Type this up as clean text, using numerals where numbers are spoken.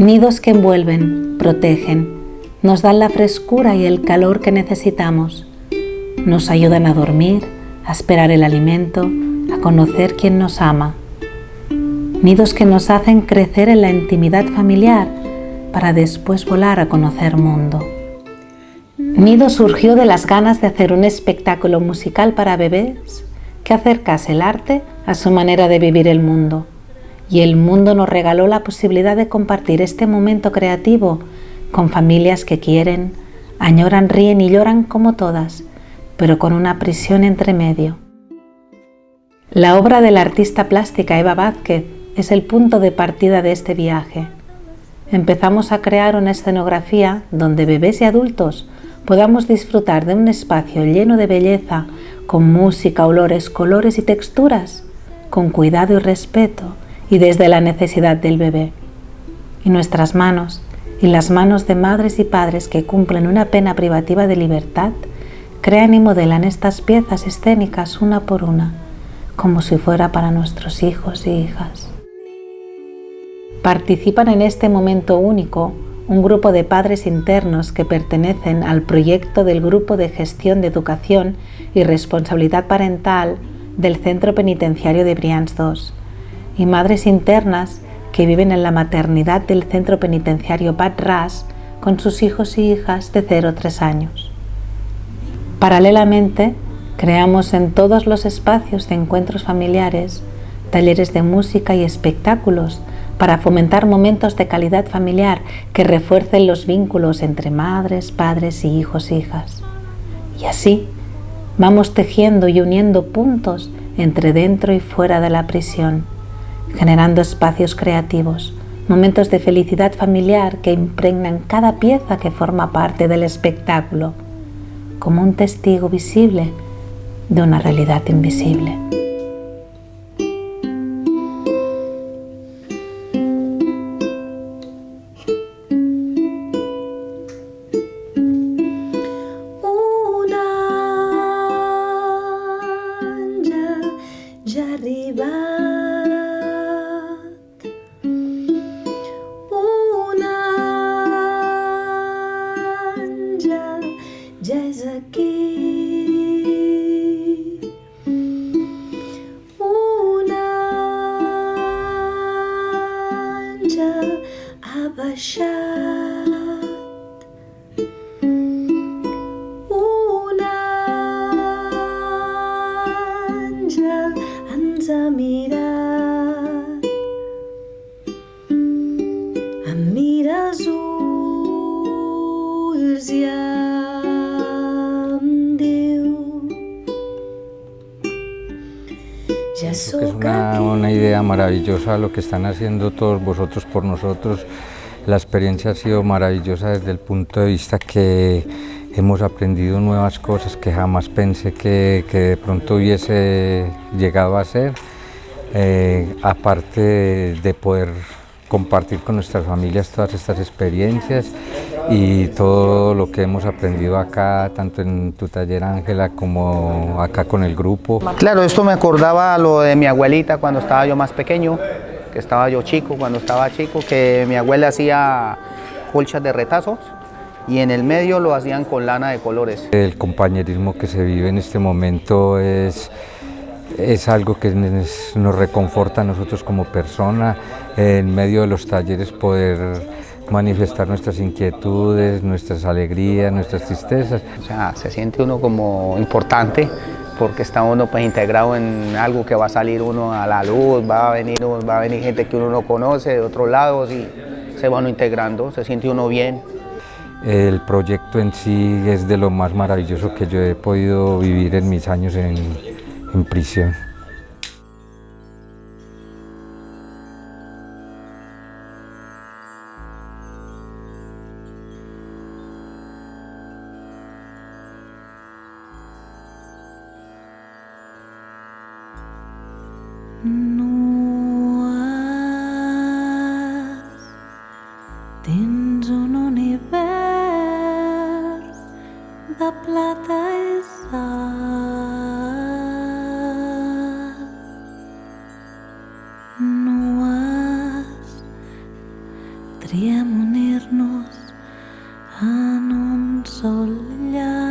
Nidos que envuelven, protegen, nos dan la frescura y el calor que necesitamos. Nos ayudan a dormir, a esperar el alimento, a conocer quién nos ama. Nidos que nos hacen crecer en la intimidad familiar para después volar a conocer mundo. Nido surgió de las ganas de hacer un espectáculo musical para bebés que acercase el arte a su manera de vivir el mundo. Y el mundo nos regaló la posibilidad de compartir este momento creativo con familias que quieren, añoran, ríen y lloran como todas, pero con una prisión entre medio. La obra de la artista plástica Eva Vázquez es el punto de partida de este viaje. Empezamos a crear una escenografía donde bebés y adultos podamos disfrutar de un espacio lleno de belleza, con música, olores, colores y texturas, con cuidado y respeto y desde la necesidad del bebé. Y nuestras manos, y las manos de madres y padres que cumplen una pena privativa de libertad, crean y modelan estas piezas escénicas una por una, como si fuera para nuestros hijos y hijas. Participan en este momento único un grupo de padres internos que pertenecen al proyecto del Grupo de Gestión de Educación y Responsabilidad Parental del Centro Penitenciario de Brians II, y madres internas que viven en la maternidad del Centro Penitenciario Pat Ras con sus hijos y hijas de 0 a 3 años. Paralelamente, creamos en todos los espacios de encuentros familiares talleres de música y espectáculos para fomentar momentos de calidad familiar que refuercen los vínculos entre madres, padres y hijos e hijas. Y así vamos tejiendo y uniendo puntos entre dentro y fuera de la prisión, generando espacios creativos, momentos de felicidad familiar que impregnan cada pieza que forma parte del espectáculo, como un testigo visible de una realidad invisible. Creo que es una idea maravillosa lo que están haciendo todos vosotros por nosotros. La experiencia ha sido maravillosa desde el punto de vista que hemos aprendido nuevas cosas que jamás pensé que de pronto hubiese llegado a ser, aparte de poder compartir con nuestras familias todas estas experiencias y todo lo que hemos aprendido acá, tanto en tu taller, Ángela, como acá con el grupo. Claro, esto me acordaba lo de mi abuelita cuando estaba yo más pequeño, que estaba yo chico, cuando estaba chico, que mi abuela hacía colchas de retazos y en el medio lo hacían con lana de colores. El compañerismo que se vive en este momento es algo que nos reconforta a nosotros como persona, en medio de los talleres poder manifestar nuestras inquietudes, nuestras alegrías, nuestras tristezas. O sea, se siente uno como importante porque está uno pues integrado en algo que va a salir uno a la luz, va a venir gente que uno no conoce de otros lados y se va uno integrando, se siente uno bien. El proyecto en sí es de lo más maravilloso que yo he podido vivir en mis años en prisión. Dins un univers de plata i sal, nues podríem unir-nos en un sol llarg.